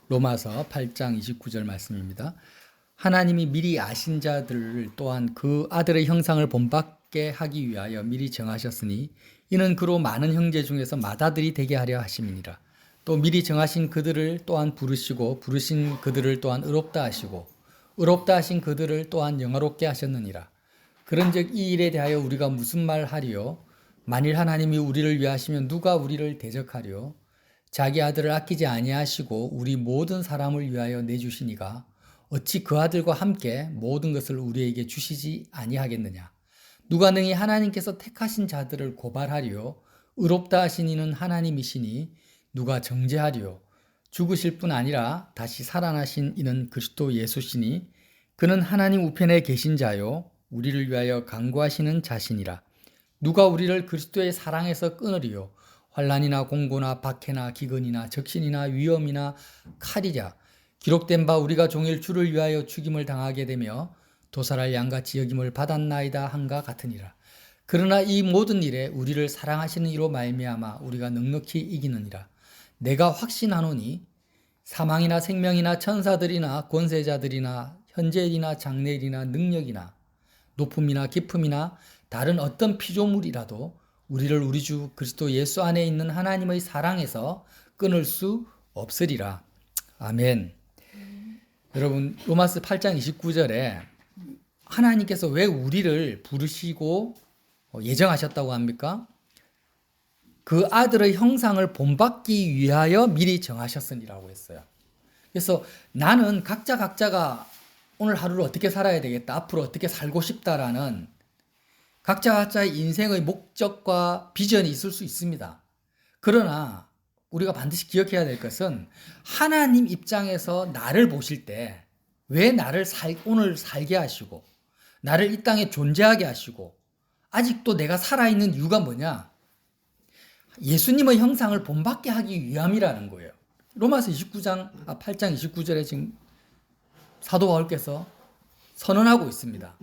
로마서 8장 29절 말씀입니다. 하나님이 미리 아신 자들을 또한 그 아들의 형상을 본받게 하기 위하여 미리 정하셨으니 이는 그로 많은 형제 중에서 맏아들이 되게 하려 하심이니라. 또 미리 정하신 그들을 또한 부르시고 부르신 그들을 또한 의롭다 하시고 의롭다 하신 그들을 또한 영화롭게 하셨느니라. 그런즉 이 일에 대하여 우리가 무슨 말 하리요? 만일 하나님이 우리를 위하시면 누가 우리를 대적하리요? 자기 아들을 아끼지 아니하시고 우리 모든 사람을 위하여 내주시니가 어찌 그 아들과 함께 모든 것을 우리에게 주시지 아니하겠느냐? 누가 능히 하나님께서 택하신 자들을 고발하리요? 의롭다 하신 이는 하나님이시니 누가 정죄하리요? 죽으실 뿐 아니라 다시 살아나신 이는 그리스도 예수시니 그는 하나님 우편에 계신 자요 우리를 위하여 간구하시는 자시니라. 누가 우리를 그리스도의 사랑에서 끊으리요? 환난이나 공고나 박해나 기근이나 적신이나 위험이나 칼이랴. 기록된 바 우리가 종일 주를 위하여 죽임을 당하게 되며 도살할 양같이 여김을 받았나이다 한가 같으니라. 그러나 이 모든 일에 우리를 사랑하시는 이로 말미암아 우리가 넉넉히 이기느니라. 내가 확신하노니 사망이나 생명이나 천사들이나 권세자들이나 현재일이나 장래일이나 능력이나 높음이나 깊음이나 다른 어떤 피조물이라도 우리를 우리 주 그리스도 예수 안에 있는 하나님의 사랑에서 끊을 수 없으리라. 아멘. 여러분, 로마서 8장 29절에 하나님께서 왜 우리를 부르시고 예정하셨다고 합니까? 그 아들의 형상을 본받기 위하여 미리 정하셨으니라고 했어요. 그래서 나는 각자가 오늘 하루를 어떻게 살아야 되겠다, 앞으로 어떻게 살고 싶다라는 각자의 인생의 목적과 비전이 있을 수 있습니다. 그러나 우리가 반드시 기억해야 될 것은 하나님 입장에서 나를 보실 때 왜 나를 오늘 살게 하시고 나를 이 땅에 존재하게 하시고 아직도 내가 살아있는 이유가 뭐냐? 예수님의 형상을 본받게 하기 위함이라는 거예요. 로마서 8장 29절에 지금 사도 바울께서 선언하고 있습니다.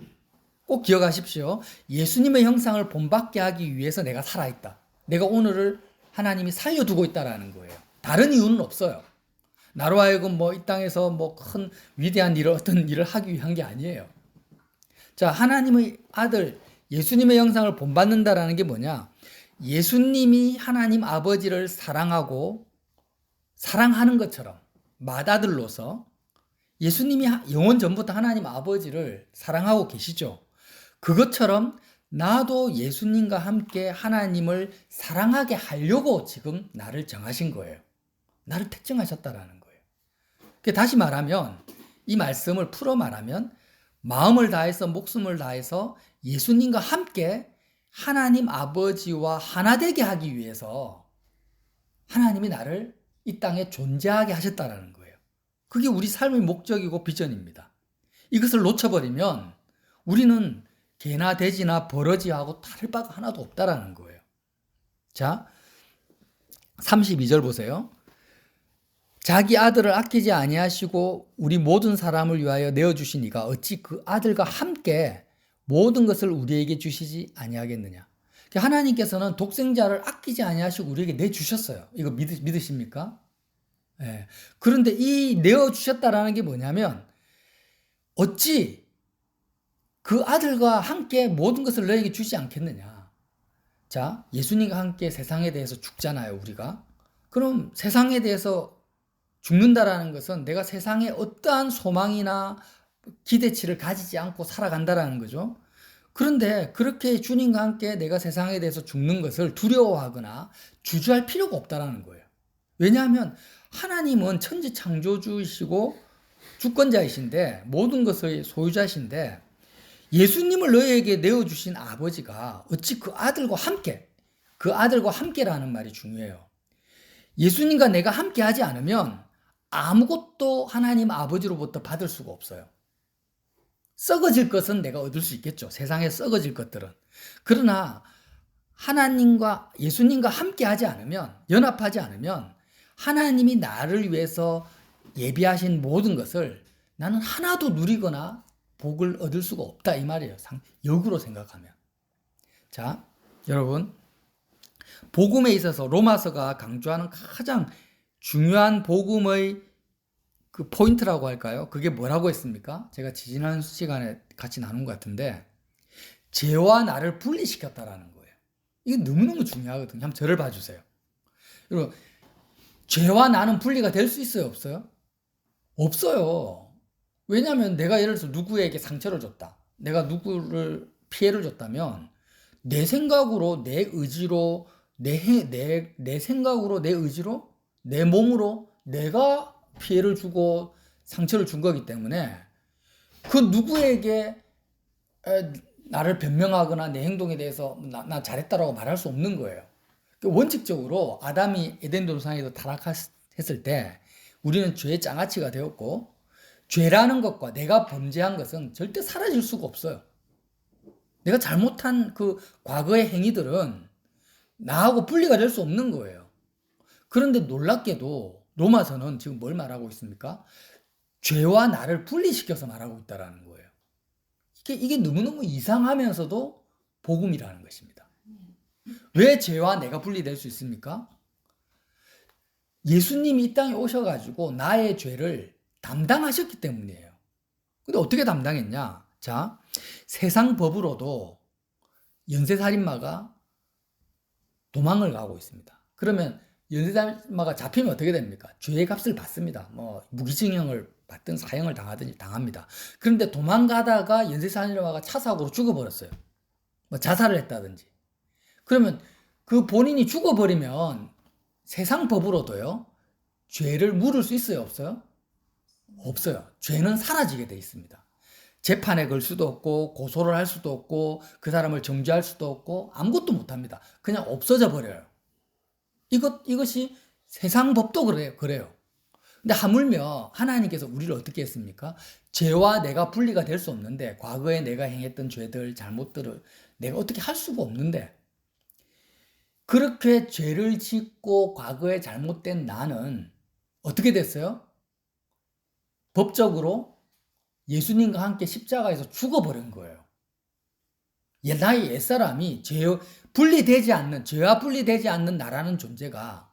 꼭 기억하십시오. 예수님의 형상을 본받게 하기 위해서 내가 살아있다. 내가 오늘을 하나님이 살려두고 있다라는 거예요. 다른 이유는 없어요. 나로 하여금 이 땅에서 큰 위대한 어떤 일을 하기 위한 게 아니에요. 자, 하나님의 아들 예수님의 형상을 본받는다라는 게 뭐냐? 예수님이 하나님 아버지를 사랑하고 사랑하는 것처럼 맏아들로서 예수님이 영원 전부터 하나님 아버지를 사랑하고 계시죠. 그것처럼 나도 예수님과 함께 하나님을 사랑하게 하려고 지금 나를 정하신 거예요. 나를 택정하셨다라는 거예요. 다시 말하면 이 말씀을 풀어 말하면 마음을 다해서 목숨을 다해서 예수님과 함께 하나님 아버지와 하나 되게 하기 위해서 하나님이 나를 이 땅에 존재하게 하셨다라는 거예요. 그게 우리 삶의 목적이고 비전입니다. 이것을 놓쳐버리면 우리는 개나 돼지나 버러지하고 다를 바가 하나도 없다라는 거예요. 자, 32절 보세요. 자기 아들을 아끼지 아니하시고 우리 모든 사람을 위하여 내어주시니가 어찌 그 아들과 함께 모든 것을 우리에게 주시지 아니하겠느냐. 하나님께서는 독생자를 아끼지 아니하시고 우리에게 내주셨어요. 이거 믿으십니까? 네. 그런데 이 내어주셨다라는 게 뭐냐면 어찌 그 아들과 함께 모든 것을 너에게 주지 않겠느냐. 자, 예수님과 함께 세상에 대해서 죽잖아요, 우리가. 그럼 세상에 대해서 죽는다라는 것은 내가 세상에 어떠한 소망이나 기대치를 가지지 않고 살아간다라는 거죠. 그런데 그렇게 주님과 함께 내가 세상에 대해서 죽는 것을 두려워하거나 주저할 필요가 없다라는 거예요. 왜냐하면 하나님은 천지 창조주이시고 주권자이신데 모든 것의 소유자이신데 예수님을 너에게 내어주신 아버지가 어찌 그 아들과 함께라는 말이 중요해요. 예수님과 내가 함께 하지 않으면 아무것도 하나님 아버지로부터 받을 수가 없어요. 썩어질 것은 내가 얻을 수 있겠죠. 세상에 썩어질 것들은. 그러나 예수님과 함께 하지 않으면, 연합하지 않으면 하나님이 나를 위해서 예비하신 모든 것을 나는 하나도 누리거나 복을 얻을 수가 없다 이 말이에요. 역으로 생각하면. 자, 여러분, 복음에 있어서 로마서가 강조하는 가장 중요한 복음의 그 포인트라고 할까요? 그게 뭐라고 했습니까? 제가 지난 시간에 같이 나눈 것 같은데 죄와 나를 분리시켰다라는 거예요. 이게 너무너무 중요하거든요. 한번 저를 봐주세요. 그리고 죄와 나는 분리가 될 수 있어요? 없어요? 없어요. 왜냐하면 내가 예를 들어서 누구에게 상처를 줬다. 내가 누구를 피해를 줬다면 내 생각으로, 내 의지로, 내 생각으로, 내 의지로, 내 몸으로 내가 피해를 주고 상처를 준 거기 때문에 그 누구에게 나를 변명하거나 내 행동에 대해서 나 잘했다라고 말할 수 없는 거예요. 원칙적으로 아담이 에덴 동산에서 타락했을 때 우리는 죄의 장아찌가 되었고 죄라는 것과 내가 범죄한 것은 절대 사라질 수가 없어요. 내가 잘못한 그 과거의 행위들은 나하고 분리가 될 수 없는 거예요. 그런데 놀랍게도 로마서는 지금 뭘 말하고 있습니까? 죄와 나를 분리시켜서 말하고 있다는 거예요. 이게 너무너무 이상하면서도 복음이라는 것입니다. 왜 죄와 내가 분리될 수 있습니까? 예수님이 이 땅에 오셔가지고 나의 죄를 담당하셨기 때문이에요. 근데 어떻게 담당했냐? 자, 세상 법으로도 연쇄살인마가 도망을 가고 있습니다. 그러면 연쇄살인마가 잡히면 어떻게 됩니까? 죄의 값을 받습니다. 뭐 무기징역을 받든 사형을 당하든지 당합니다. 그런데 도망가다가 연쇄살인마가 차 사고로 죽어버렸어요. 뭐 자살을 했다든지. 그러면 그 본인이 죽어버리면 세상 법으로도요, 죄를 물을 수 있어요, 없어요? 없어요. 죄는 사라지게 돼 있습니다. 재판에 걸 수도 없고, 고소를 할 수도 없고, 그 사람을 정죄할 수도 없고, 아무것도 못 합니다. 그냥 없어져 버려요. 이것이 세상 법도 그래요. 근데 하물며 하나님께서 우리를 어떻게 했습니까? 죄와 내가 분리가 될 수 없는데, 과거에 내가 행했던 죄들, 잘못들을 내가 어떻게 할 수가 없는데, 그렇게 죄를 짓고 과거에 잘못된 나는 어떻게 됐어요? 법적으로 예수님과 함께 십자가에서 죽어버린 거예요. 나의 옛사람이 죄와 분리되지 않는 나라는 존재가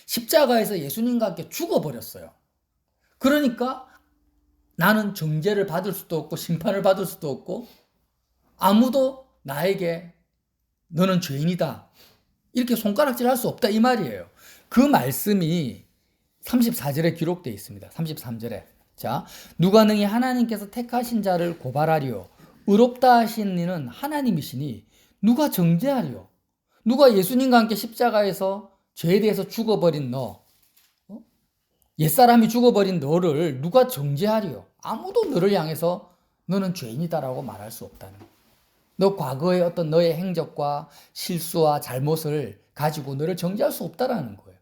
십자가에서 예수님과 함께 죽어버렸어요. 그러니까 나는 정죄를 받을 수도 없고 심판을 받을 수도 없고 아무도 나에게 너는 죄인이다 이렇게 손가락질 할 수 없다 이 말이에요. 그 말씀이 34절에 기록되어 있습니다. 33절에 자, 누가 능히 하나님께서 택하신 자를 고발하리요 의롭다 하신 이는 하나님이시니 누가 정죄하리요. 누가 예수님과 함께 십자가에서 죄에 대해서 죽어버린 너, 옛사람이 죽어버린 너를 누가 정죄하리요. 아무도 너를 향해서 너는 죄인이다라고 말할 수 없다는 거예요. 너 과거의 어떤 너의 행적과 실수와 잘못을 가지고 너를 정죄할 수 없다라는 거예요.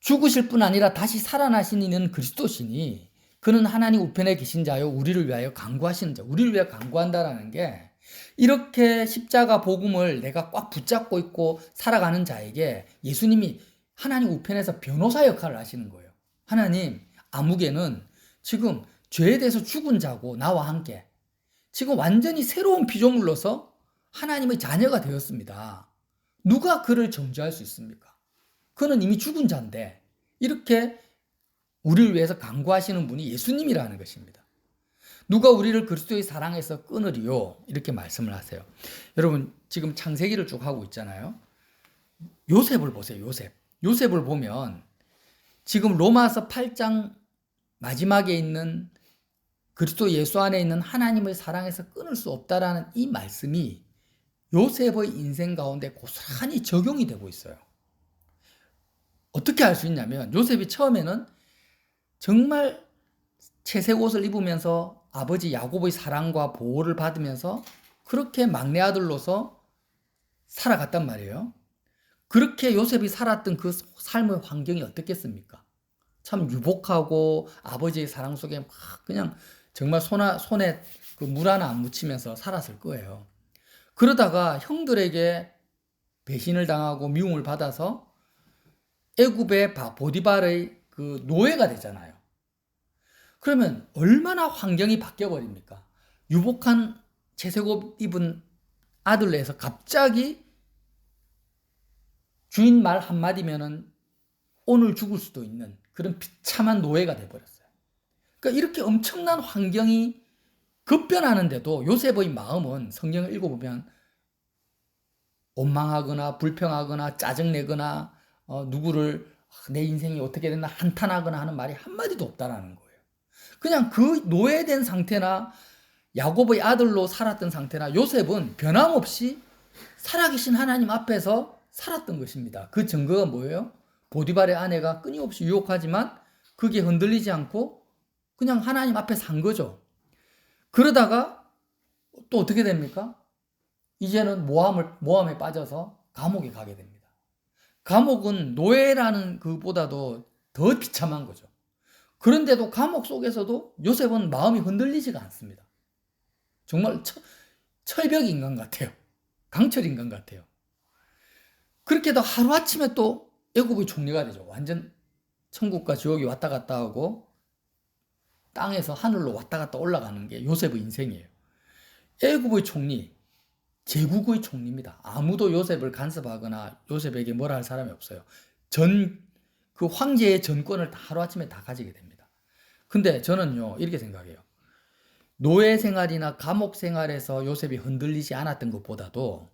죽으실 뿐 아니라 다시 살아나신 이는 그리스도시니 그는 하나님 우편에 계신 자요 우리를 위하여 간구하시는 자. 우리를 위하여 간구한다라는 게 이렇게 십자가 복음을 내가 꽉 붙잡고 있고 살아가는 자에게 예수님이 하나님 우편에서 변호사 역할을 하시는 거예요. 하나님, 아무개는 지금 죄에 대해서 죽은 자고 나와 함께 지금 완전히 새로운 피조물로서 하나님의 자녀가 되었습니다. 누가 그를 정죄할 수 있습니까? 그는 이미 죽은 자인데 이렇게 우리를 위해서 간구하시는 분이 예수님이라는 것입니다. 누가 우리를 그리스도의 사랑에서 끊으리요? 이렇게 말씀을 하세요. 여러분 지금 창세기를 쭉 하고 있잖아요. 요셉을 보세요. 요셉을 보면 지금 로마서 8장 마지막에 있는 그리스도 예수 안에 있는 하나님의 사랑에서 끊을 수 없다라는 이 말씀이 요셉의 인생 가운데 고스란히 적용이 되고 있어요. 어떻게 알 수 있냐면 요셉이 처음에는 정말 채색 옷을 입으면서 아버지 야곱의 사랑과 보호를 받으면서 그렇게 막내 아들로서 살아갔단 말이에요. 그렇게 요셉이 살았던 그 삶의 환경이 어떻겠습니까? 참 유복하고 아버지의 사랑 속에 막 그냥 정말 손에 그 물 하나 안 묻히면서 살았을 거예요. 그러다가 형들에게 배신을 당하고 미움을 받아서 애굽의 보디발의 그 노예가 되잖아요. 그러면 얼마나 환경이 바뀌어 버립니까? 유복한 채색옷 입은 아들로 해서 갑자기 주인 말 한마디면은 오늘 죽을 수도 있는 그런 비참한 노예가 돼버렸어요. 그러니까 이렇게 엄청난 환경이 급변하는데도 요셉의 마음은 성경을 읽어보면 원망하거나 불평하거나 짜증내거나 누구를 내 인생이 어떻게 됐나 한탄하거나 하는 말이 한마디도 없다라는 거예요. 그냥 그 노예된 상태나 야곱의 아들로 살았던 상태나 요셉은 변함없이 살아계신 하나님 앞에서 살았던 것입니다. 그 증거가 뭐예요? 보디발의 아내가 끊임없이 유혹하지만 그게 흔들리지 않고 그냥 하나님 앞에 산 거죠. 그러다가 또 어떻게 됩니까? 이제는 모함에 빠져서 감옥에 가게 됩니다. 감옥은 노예라는 그보다도 더 비참한 거죠. 그런데도 감옥 속에서도 요셉은 마음이 흔들리지가 않습니다. 정말 철벽 인간 같아요. 강철 인간 같아요. 그렇게도 하루아침에 또 애굽의 총리가 되죠. 완전 천국과 지옥이 왔다 갔다 하고 땅에서 하늘로 왔다 갔다 올라가는 게 요셉의 인생이에요. 애굽의 총리, 제국의 총리입니다. 아무도 요셉을 간섭하거나 요셉에게 뭐라 할 사람이 없어요. 그 황제의 전권을 하루아침에 다 가지게 됩니다. 근데 저는요, 이렇게 생각해요. 노예 생활이나 감옥 생활에서 요셉이 흔들리지 않았던 것보다도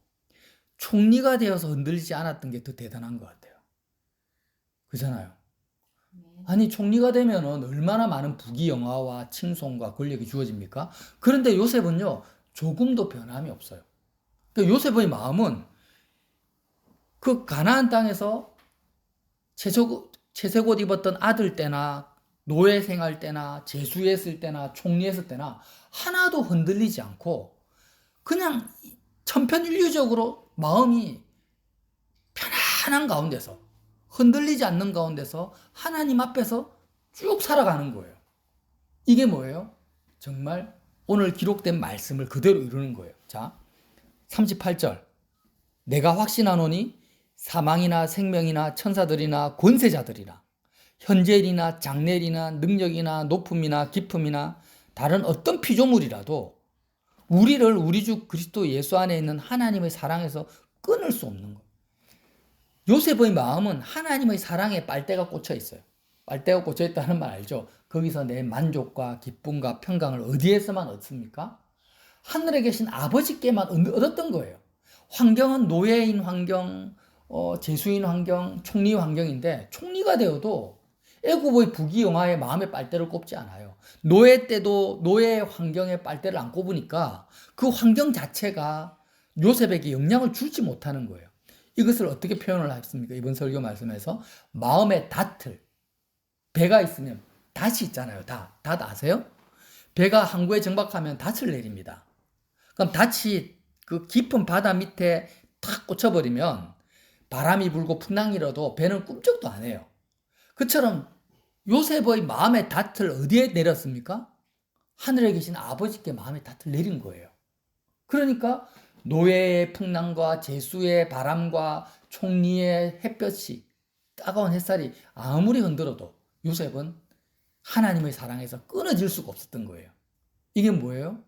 총리가 되어서 흔들리지 않았던 게 더 대단한 것 같아요. 그렇잖아요. 아니, 총리가 되면은 얼마나 많은 부귀영화와 칭송과 권력이 주어집니까? 그런데 요셉은요, 조금도 변함이 없어요. 그러니까 요셉의 마음은 그 가나안 땅에서 채색옷 입었던 아들 때나 노예 생활 때나 재수했을 때나 총리했을 때나 하나도 흔들리지 않고 그냥 천편일률적으로 마음이 편안한 가운데서 흔들리지 않는 가운데서 하나님 앞에서 쭉 살아가는 거예요. 이게 뭐예요? 정말 오늘 기록된 말씀을 그대로 이루는 거예요. 자, 38절. 내가 확신하노니 사망이나 생명이나 천사들이나 권세자들이나 현재일이나 장래일이나 능력이나 높음이나 깊음이나 다른 어떤 피조물이라도 우리를 우리 주 그리스도 예수 안에 있는 하나님의 사랑에서 끊을 수 없는 거예요. 요셉의 마음은 하나님의 사랑에 빨대가 꽂혀 있어요. 빨대가 꽂혀 있다는 말 알죠? 거기서 내 만족과 기쁨과 평강을 어디에서만 얻습니까? 하늘에 계신 아버지께만 얻었던 거예요. 환경은 노예인 환경, 재수인 환경, 총리 환경인데 총리가 되어도 애굽의 부귀영화에 마음의 빨대를 꼽지 않아요. 노예 때도 노예 환경에 빨대를 안 꼽으니까 그 환경 자체가 요셉에게 영향을 주지 못하는 거예요. 이것을 어떻게 표현을 했습니까? 이번 설교 말씀에서 마음의 닷을, 배가 있으면 닷이 있잖아요. 닷 아세요? 배가 항구에 정박하면 닷을 내립니다. 그럼 닷이 그 깊은 바다 밑에 탁 꽂혀버리면 바람이 불고 풍랑이라도 배는 꿈쩍도 안 해요. 그처럼 요셉의 마음의 닷을 어디에 내렸습니까? 하늘에 계신 아버지께 마음의 닷을 내린 거예요. 그러니까 노예의 풍랑과 재수의 바람과 총리의 햇볕이 따가운 햇살이 아무리 흔들어도 요셉은 하나님의 사랑에서 끊어질 수가 없었던 거예요. 이게 뭐예요?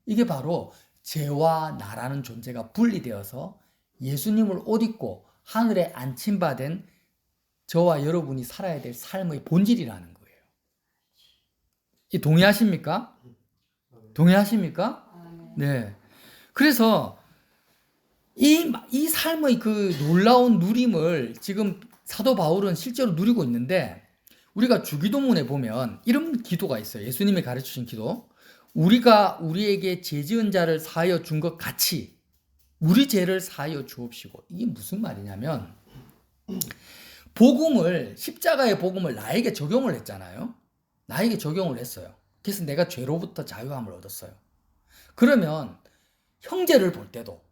이게 바로 죄와 나라는 존재가 분리되어서 예수님을 옷 입고 하늘에 안침받은 저와 여러분이 살아야 될 삶의 본질이라는 거예요. 이 동의하십니까? 동의하십니까? 네. 그래서 이 삶의 그 놀라운 누림을 지금 사도 바울은 실제로 누리고 있는데 우리가 주기도문에 보면 이런 기도가 있어요. 예수님이 가르치신 기도. 우리가 우리에게 죄 지은 자를 사하여 준 것 같이 우리 죄를 사하여 주옵시고. 이게 무슨 말이냐면 십자가의 복음을 나에게 적용을 했잖아요. 나에게 적용을 했어요. 그래서 내가 죄로부터 자유함을 얻었어요. 그러면 형제를 볼 때도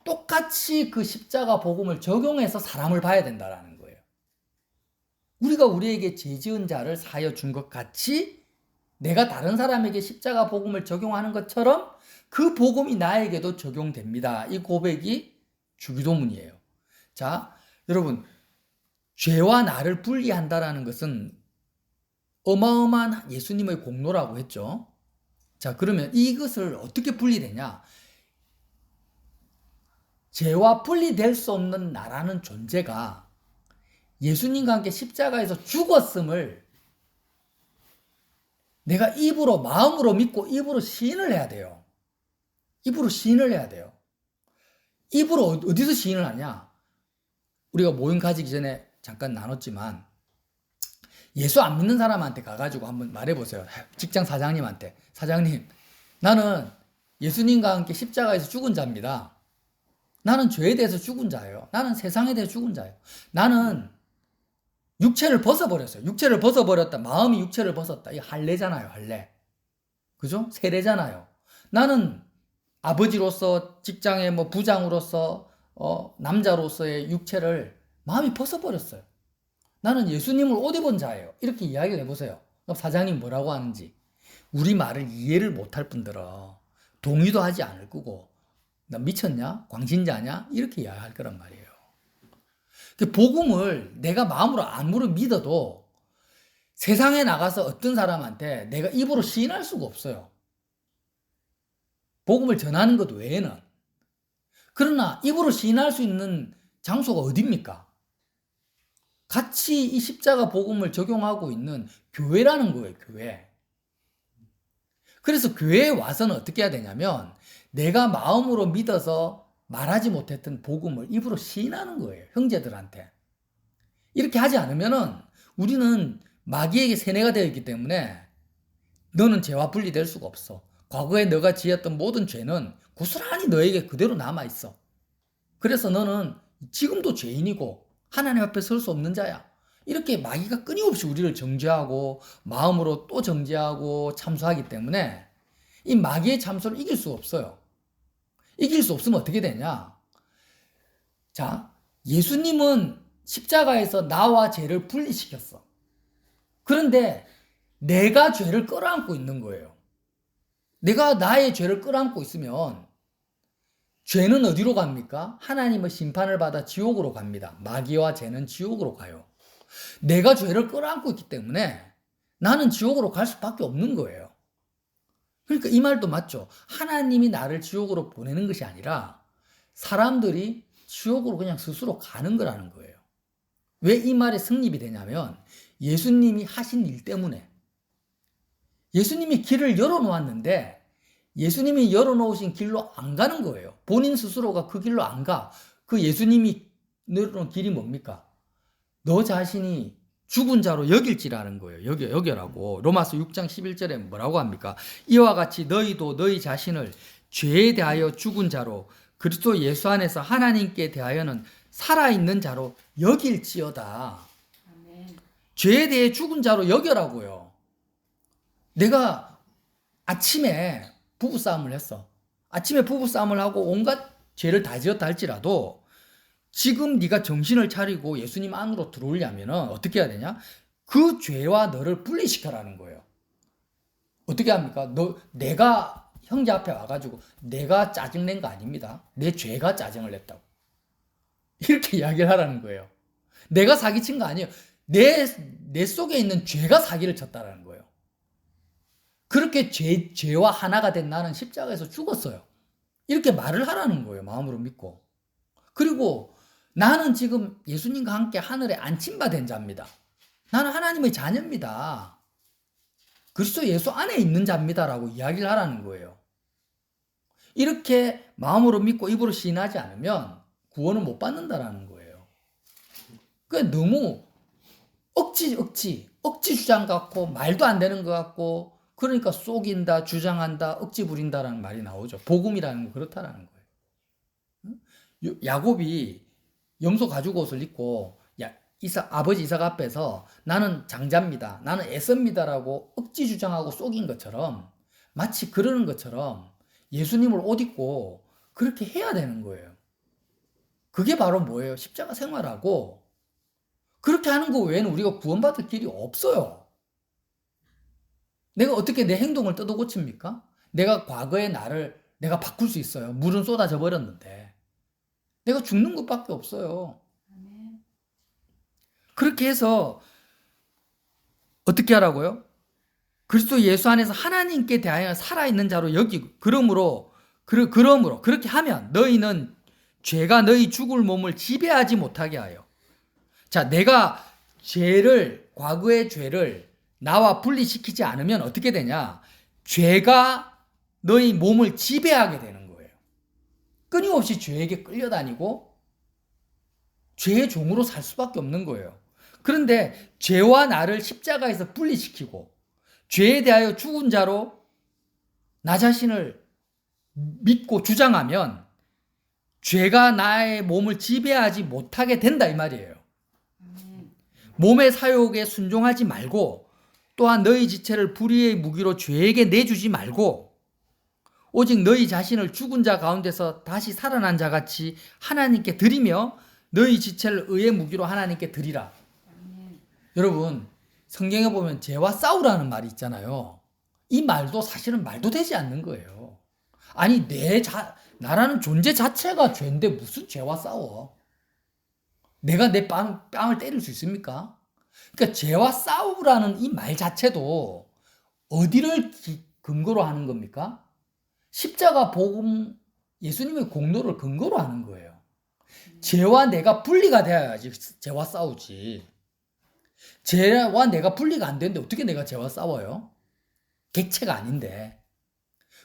똑같이 그 십자가 복음을 적용해서 사람을 봐야 된다는 거예요. 우리가 우리에게 죄 지은 자를 사하여 준 것 같이 내가 다른 사람에게 십자가 복음을 적용하는 것처럼 그 복음이 나에게도 적용됩니다. 이 고백이 주기도문이에요. 자, 여러분, 죄와 나를 분리한다라는 것은 어마어마한 예수님의 공로라고 했죠. 자, 그러면 이것을 어떻게 분리되냐? 죄와 분리될 수 없는 나라는 존재가 예수님과 함께 십자가에서 죽었음을 내가 입으로, 마음으로 믿고 입으로 시인을 해야 돼요. 입으로 시인을 해야 돼요. 입으로 어디서 시인을 하냐? 우리가 모임 가지기 전에 잠깐 나눴지만 예수 안 믿는 사람한테 가가지고 한번 말해보세요. 직장 사장님한테. 사장님, 나는 예수님과 함께 십자가에서 죽은 자입니다. 나는 죄에 대해서 죽은 자예요. 나는 세상에 대해 죽은 자예요. 나는 육체를 벗어버렸어요. 육체를 벗어버렸다. 마음이 육체를 벗었다. 이게 할례잖아요. 할례. 그죠? 세례잖아요. 나는 아버지로서, 직장의 뭐 부장으로서, 남자로서의 육체를 마음이 벗어버렸어요. 나는 예수님을 옷 입은 자예요. 이렇게 이야기를 해보세요. 그럼 사장님 뭐라고 하는지. 우리 말을 이해를 못할 뿐더러 동의도 하지 않을 거고, 나 미쳤냐? 광신자냐? 이렇게 이야기할 거란 말이에요. 복음을 내가 마음으로 안무로 믿어도 세상에 나가서 어떤 사람한테 내가 입으로 시인할 수가 없어요. 복음을 전하는 것 외에는. 그러나 입으로 시인할 수 있는 장소가 어디입니까? 같이 이 십자가 복음을 적용하고 있는 교회라는 거예요. 교회. 그래서 교회에 와서는 어떻게 해야 되냐면 내가 마음으로 믿어서 말하지 못했던 복음을 입으로 시인하는 거예요. 형제들한테. 이렇게 하지 않으면은 우리는 마귀에게 세뇌가 되어 있기 때문에 너는 죄와 분리될 수가 없어. 과거에 너가 지었던 모든 죄는 고스란히 너에게 그대로 남아있어. 그래서 너는 지금도 죄인이고 하나님 앞에 설 수 없는 자야. 이렇게 마귀가 끊임없이 우리를 정죄하고 마음으로 또 정죄하고 참소하기 때문에 이 마귀의 참소를 이길 수가 없어요. 이길 수 없으면 어떻게 되냐? 자, 예수님은 십자가에서 나와 죄를 분리시켰어. 그런데 내가 죄를 끌어안고 있는 거예요. 내가 나의 죄를 끌어안고 있으면 죄는 어디로 갑니까? 하나님의 심판을 받아 지옥으로 갑니다. 마귀와 죄는 지옥으로 가요. 내가 죄를 끌어안고 있기 때문에 나는 지옥으로 갈 수밖에 없는 거예요. 그러니까 이 말도 맞죠. 하나님이 나를 지옥으로 보내는 것이 아니라 사람들이 지옥으로 그냥 스스로 가는 거라는 거예요. 왜 이 말에 성립이 되냐면 예수님이 하신 일 때문에. 예수님이 길을 열어놓았는데 예수님이 열어놓으신 길로 안 가는 거예요. 본인 스스로가 그 길로 안 가. 그 예수님이 열어놓은 길이 뭡니까? 너 자신이 죽은 자로 여길지라는 거예요. 여겨라고. 로마서 6장 11절에 뭐라고 합니까? 이와 같이 너희도 너희 자신을 죄에 대하여 죽은 자로 그리스도 예수 안에서 하나님께 대하여는 살아있는 자로 여길지어다. 아멘. 죄에 대해 죽은 자로 여겨라고요. 내가 아침에 부부싸움을 했어. 아침에 부부싸움을 하고 온갖 죄를 다 지었다 할지라도 지금 네가 정신을 차리고 예수님 안으로 들어오려면 어떻게 해야 되냐? 그 죄와 너를 분리시켜라는 거예요. 어떻게 합니까? 내가 형제 앞에 와가지고 내가 짜증낸 거 아닙니다. 내 죄가 짜증을 냈다고. 이렇게 이야기를 하라는 거예요. 내가 사기친 거 아니에요. 내 속에 있는 죄가 사기를 쳤다라는 거예요. 그렇게 죄와 하나가 된 나는 십자가에서 죽었어요. 이렇게 말을 하라는 거예요. 마음으로 믿고. 그리고 나는 지금 예수님과 함께 하늘에 안침받은 자입니다. 나는 하나님의 자녀입니다. 그리스도 예수 안에 있는 자입니다라고 이야기를 하라는 거예요. 이렇게 마음으로 믿고 입으로 시인하지 않으면 구원을 못 받는다라는 거예요. 그러니까 너무 억지 주장 같고 말도 안 되는 것 같고 그러니까 속인다, 주장한다, 억지 부린다라는 말이 나오죠. 복음이라는 거 그렇다라는 거예요. 야곱이 염소 가죽 옷을 입고 아버지 이삭 앞에서 나는 장자입니다. 나는 에서입니다라고 억지 주장하고 속인 것처럼 마치 그러는 것처럼 예수님을 옷 입고 그렇게 해야 되는 거예요. 그게 바로 뭐예요? 십자가 생활하고 그렇게 하는 거 외에는 우리가 구원받을 길이 없어요. 내가 어떻게 내 행동을 뜯어 고칩니까? 내가 과거의 나를 내가 바꿀 수 있어요. 물은 쏟아져 버렸는데 내가 죽는 것밖에 없어요. 그렇게 해서 어떻게 하라고요? 그리스도 예수 안에서 하나님께 대하여 살아있는 자로 여기고 그러므로 그렇게 하면 너희는 죄가 너희 죽을 몸을 지배하지 못하게 하여. 자, 내가 과거의 죄를 나와 분리시키지 않으면 어떻게 되냐? 죄가 너희 몸을 지배하게 되는 거예요. 끊임없이 죄에게 끌려다니고 죄의 종으로 살 수밖에 없는 거예요. 그런데 죄와 나를 십자가에서 분리시키고 죄에 대하여 죽은 자로 나 자신을 믿고 주장하면 죄가 나의 몸을 지배하지 못하게 된다 이 말이에요. 몸의 사욕에 순종하지 말고 또한 너희 지체를 불의의 무기로 죄에게 내주지 말고 오직 너희 자신을 죽은 자 가운데서 다시 살아난 자 같이 하나님께 드리며 너희 지체를 의의 무기로 하나님께 드리라. 여러분, 성경에 보면 죄와 싸우라는 말이 있잖아요. 이 말도 사실은 말도 되지 않는 거예요. 아니, 나라는 존재 자체가 죄인데 무슨 죄와 싸워? 내가 내 뺨을 때릴 수 있습니까? 그러니까 죄와 싸우라는 이 말 자체도 어디를 근거로 하는 겁니까? 십자가 복음, 예수님의 공로를 근거로 하는 거예요. 죄와 내가 분리가 돼야지 죄와 싸우지. 죄와 내가 분리가 안 되는데 어떻게 내가 죄와 싸워요? 객체가 아닌데.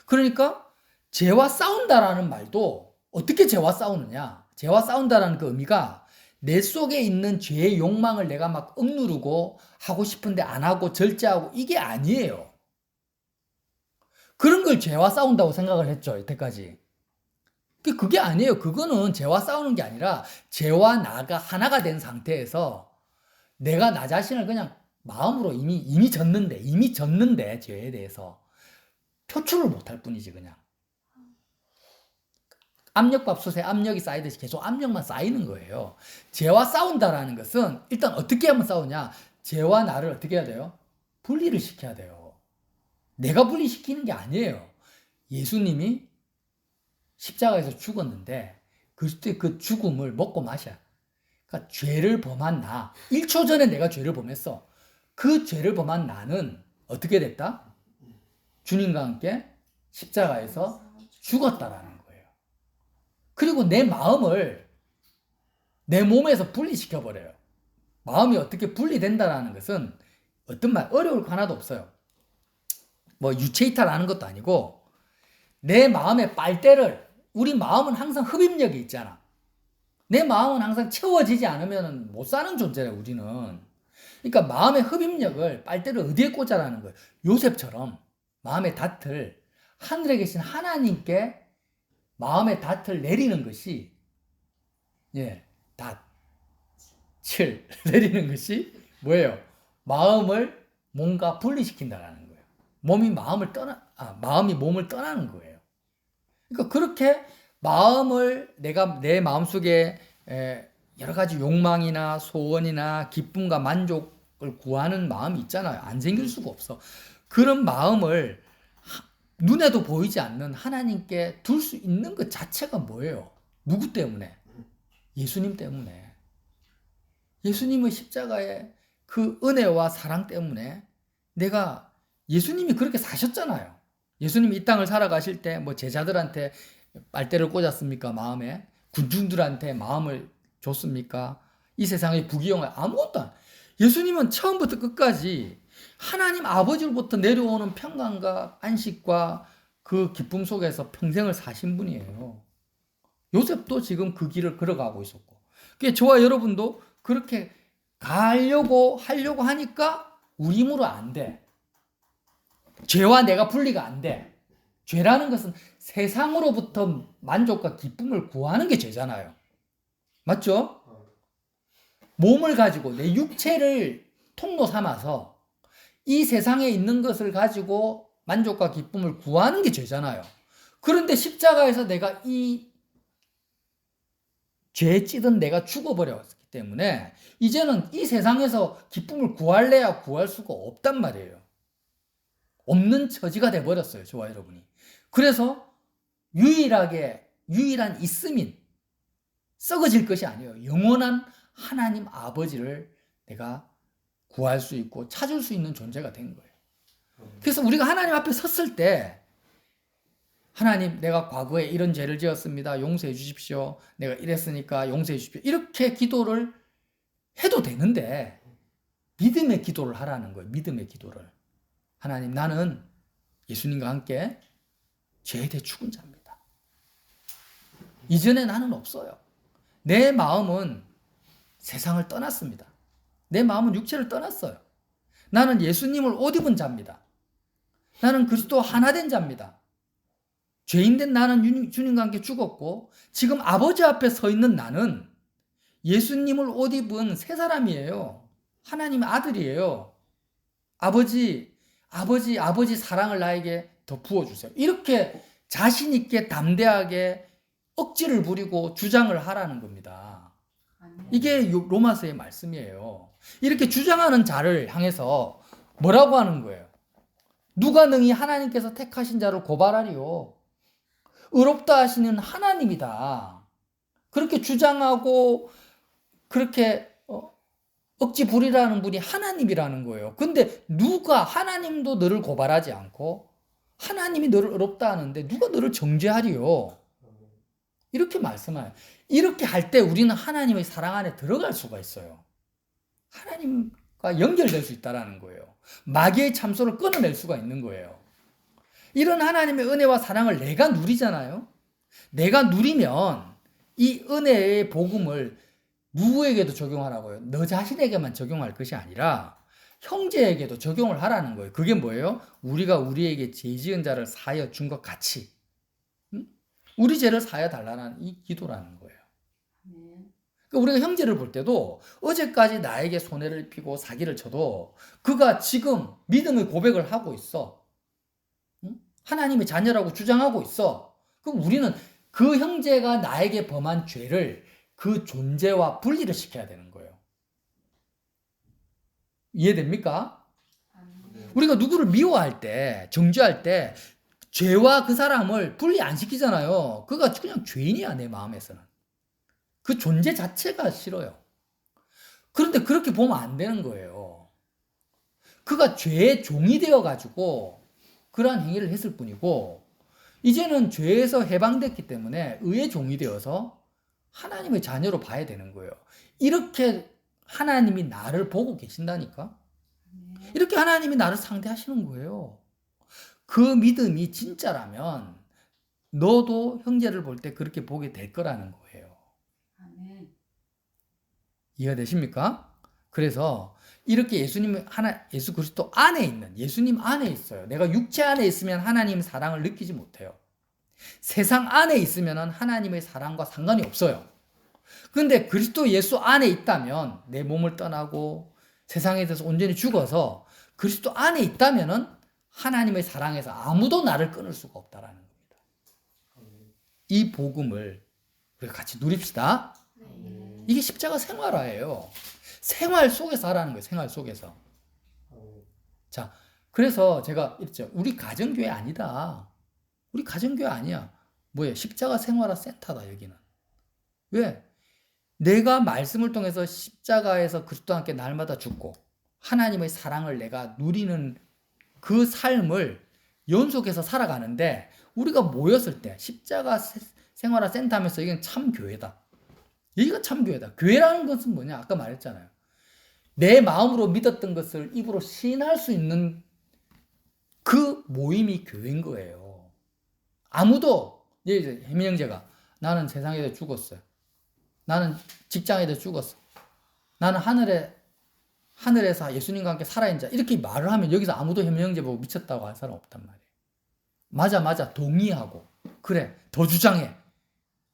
그러니까 죄와 싸운다라는 말도 어떻게 죄와 싸우느냐? 죄와 싸운다라는 그 의미가 내 속에 있는 죄의 욕망을 내가 막 억누르고 하고 싶은데 안 하고 절제하고 이게 아니에요. 그런 걸 죄와 싸운다고 생각을 했죠, 여태까지. 그게 아니에요. 그거는 죄와 싸우는 게 아니라 죄와 나가 하나가 된 상태에서 내가 나 자신을 그냥 마음으로 이미 졌는데 죄에 대해서 표출을 못할 뿐이지 그냥. 압력밥솥에 압력이 쌓이듯이 계속 압력만 쌓이는 거예요. 죄와 싸운다라는 것은 일단 어떻게 하면 싸우냐? 죄와 나를 어떻게 해야 돼요? 분리를 시켜야 돼요. 내가 분리시키는 게 아니에요. 예수님이 십자가에서 죽었는데 그때 그 죽음을 먹고 마셔. 그러니까 죄를 범한 나, 1초 전에 내가 죄를 범했어. 그 죄를 범한 나는 어떻게 됐다? 주님과 함께 십자가에서 죽었다라는 거예요. 그리고 내 마음을 내 몸에서 분리시켜버려요. 마음이 어떻게 분리된다라는 것은 어떤 말, 어려울 거 하나도 없어요. 뭐 유체이탈하는 것도 아니고 내 마음의 빨대를, 우리 마음은 항상 흡입력이 있잖아. 내 마음은 항상 채워지지 않으면 못 사는 존재래, 우리는. 그러니까 마음의 흡입력을, 빨대를 어디에 꽂아라는 거예요. 요셉처럼 마음의 닷을 하늘에 계신 하나님께 마음의 닷을 내리는 것이, 닷을 내리는 것이 뭐예요? 마음을 뭔가 분리시킨다라는 거예요. 마음이 몸을 떠나는 거예요. 그러니까 그렇게 마음을 내가 내 마음속에 여러 가지 욕망이나 소원이나 기쁨과 만족을 구하는 마음이 있잖아요. 안 생길 수가 없어. 그런 마음을 눈에도 보이지 않는 하나님께 둘 수 있는 것 자체가 뭐예요? 누구 때문에? 예수님 때문에. 예수님의 십자가의 그 은혜와 사랑 때문에 내가, 예수님이 그렇게 사셨잖아요. 예수님이 이 땅을 살아가실 때 뭐 제자들한테 빨대를 꽂았습니까? 마음에. 군중들한테 마음을 줬습니까? 이 세상의 부귀영화 아무것도 안. 예수님은 처음부터 끝까지 하나님 아버지로부터 내려오는 평강과 안식과 그 기쁨 속에서 평생을 사신 분이에요. 요셉도 지금 그 길을 걸어가고 있었고. 그게 저와 여러분도 그렇게 하려고 하니까 우리 힘으로 안 돼. 죄와 내가 분리가 안 돼. 죄라는 것은 세상으로부터 만족과 기쁨을 구하는 게 죄잖아요. 맞죠? 몸을 가지고 내 육체를 통로 삼아서 이 세상에 있는 것을 가지고 만족과 기쁨을 구하는 게 죄잖아요. 그런데 십자가에서 내가 이 죄에 찌든 내가 죽어버렸기 때문에 이제는 이 세상에서 기쁨을 구할래야 구할 수가 없단 말이에요. 없는 처지가 돼버렸어요. 저와 여러분이. 그래서 유일한 있음인, 썩어질 것이 아니에요. 영원한 하나님 아버지를 내가 구할 수 있고 찾을 수 있는 존재가 된 거예요. 그래서 우리가 하나님 앞에 섰을 때 하나님, 내가 과거에 이런 죄를 지었습니다. 용서해 주십시오. 내가 이랬으니까 용서해 주십시오. 이렇게 기도를 해도 되는데 믿음의 기도를 하라는 거예요. 믿음의 기도를. 하나님, 나는 예수님과 함께 죄에 대해 죽은 자입니다. 이전에 나는 없어요. 내 마음은 세상을 떠났습니다. 내 마음은 육체를 떠났어요. 나는 예수님을 옷 입은 자입니다. 나는 그리스도 하나 된 자입니다. 죄인된 나는 주님과 함께 죽었고 지금 아버지 앞에 서 있는 나는 예수님을 옷 입은 새 사람이에요. 하나님의 아들이에요. 아버지 사랑을 나에게 더 부어주세요. 이렇게 자신 있게 담대하게 억지를 부리고 주장을 하라는 겁니다. 이게 로마서의 말씀이에요. 이렇게 주장하는 자를 향해서 뭐라고 하는 거예요? 누가 능히 하나님께서 택하신 자를 고발하리요? 의롭다 하시는 하나님이다. 그렇게 주장하고 그렇게 억지 부리라는 분이 하나님이라는 거예요. 근데 누가 하나님도 너를 고발하지 않고 하나님이 너를 의롭다 하는데 누가 너를 정죄하리요? 이렇게 말씀해요. 이렇게 할 때 우리는 하나님의 사랑 안에 들어갈 수가 있어요. 하나님과 연결될 수 있다는 거예요. 마귀의 참소를 끊어낼 수가 있는 거예요. 이런 하나님의 은혜와 사랑을 내가 누리잖아요. 내가 누리면 이 은혜의 복음을 누구에게도 적용하라고요? 너 자신에게만 적용할 것이 아니라 형제에게도 적용을 하라는 거예요. 그게 뭐예요? 우리가 우리에게 죄 지은 자를 사하여 준 것 같이 우리 죄를 사하여 달라는 이 기도라는 거예요. 그러니까 우리가 형제를 볼 때도 어제까지 나에게 손해를 입히고 사기를 쳐도 그가 지금 믿음의 고백을 하고 있어. 하나님의 자녀라고 주장하고 있어. 그럼 우리는 그 형제가 나에게 범한 죄를 그 존재와 분리를 시켜야 되는 거예요. 이해됩니까? 우리가 누구를 미워할 때, 정죄할 때 죄와 그 사람을 분리 안 시키잖아요. 그가 그냥 죄인이야, 내 마음에서는. 그 존재 자체가 싫어요. 그런데 그렇게 보면 안 되는 거예요. 그가 죄의 종이 되어가지고 그러한 행위를 했을 뿐이고 이제는 죄에서 해방됐기 때문에 의의 종이 되어서 하나님의 자녀로 봐야 되는 거예요. 이렇게 하나님이 나를 보고 계신다니까? 이렇게 하나님이 나를 상대하시는 거예요. 그 믿음이 진짜라면 너도 형제를 볼 때 그렇게 보게 될 거라는 거예요. 이해가 되십니까? 그래서 이렇게 예수 그리스도 안에 있는, 예수님 안에 있어요. 내가 육체 안에 있으면 하나님의 사랑을 느끼지 못해요. 세상 안에 있으면 하나님의 사랑과 상관이 없어요. 그런데 그리스도 예수 안에 있다면 내 몸을 떠나고 세상에 대해서 온전히 죽어서 그리스도 안에 있다면 하나님의 사랑에서 아무도 나를 끊을 수가 없다라는 겁니다. 이 복음을 우리가 같이 누립시다. 이게 십자가 생활화예요. 생활 속에서 하라는 거예요. 생활 속에서. 자, 그래서 제가 이랬죠. 우리 가정교회 아니다. 우리 가정교회 아니야. 뭐예요? 십자가 생활화 센터다, 여기는. 왜? 내가 말씀을 통해서 십자가에서 그리스도와 함께 날마다 죽고 하나님의 사랑을 내가 누리는 그 삶을 연속해서 살아가는데 우리가 모였을 때 십자가 생활화 센터 하면서 이건 참 교회다. 여기가 참 교회다. 교회라는 것은 뭐냐? 아까 말했잖아요. 내 마음으로 믿었던 것을 입으로 시인할 수 있는 그 모임이 교회인 거예요. 아무도 이제 혜민 형제가 나는 세상에서 죽었어요. 나는 직장에서 죽었어. 나는 하늘에서 예수님과 함께 살아있는 자. 이렇게 말을 하면 여기서 아무도 혜민 형제 보고 미쳤다고 할 사람 없단 말이에요. 맞아. 동의하고. 그래. 더 주장해.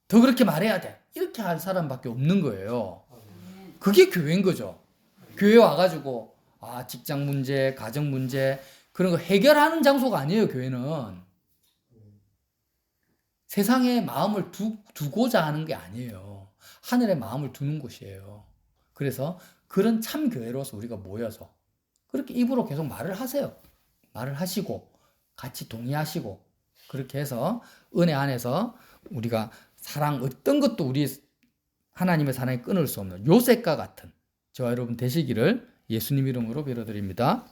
더 그렇게 말해야 돼. 이렇게 할 사람밖에 없는 거예요. 그게 교회인 거죠. 교회 와가지고 직장 문제, 가정 문제 그런 거 해결하는 장소가 아니에요. 교회는. 세상에 마음을 두고자 하는 게 아니에요. 하늘에 마음을 두는 곳이에요. 그래서 그런 참 교회로서 우리가 모여서 그렇게 입으로 계속 말을 하세요. 말을 하시고 같이 동의하시고 그렇게 해서 은혜 안에서 우리가 사랑 어떤 것도 우리 하나님의 사랑이 끊을 수 없는 요셉과 같은 저와 여러분 되시기를 예수님 이름으로 빌어드립니다.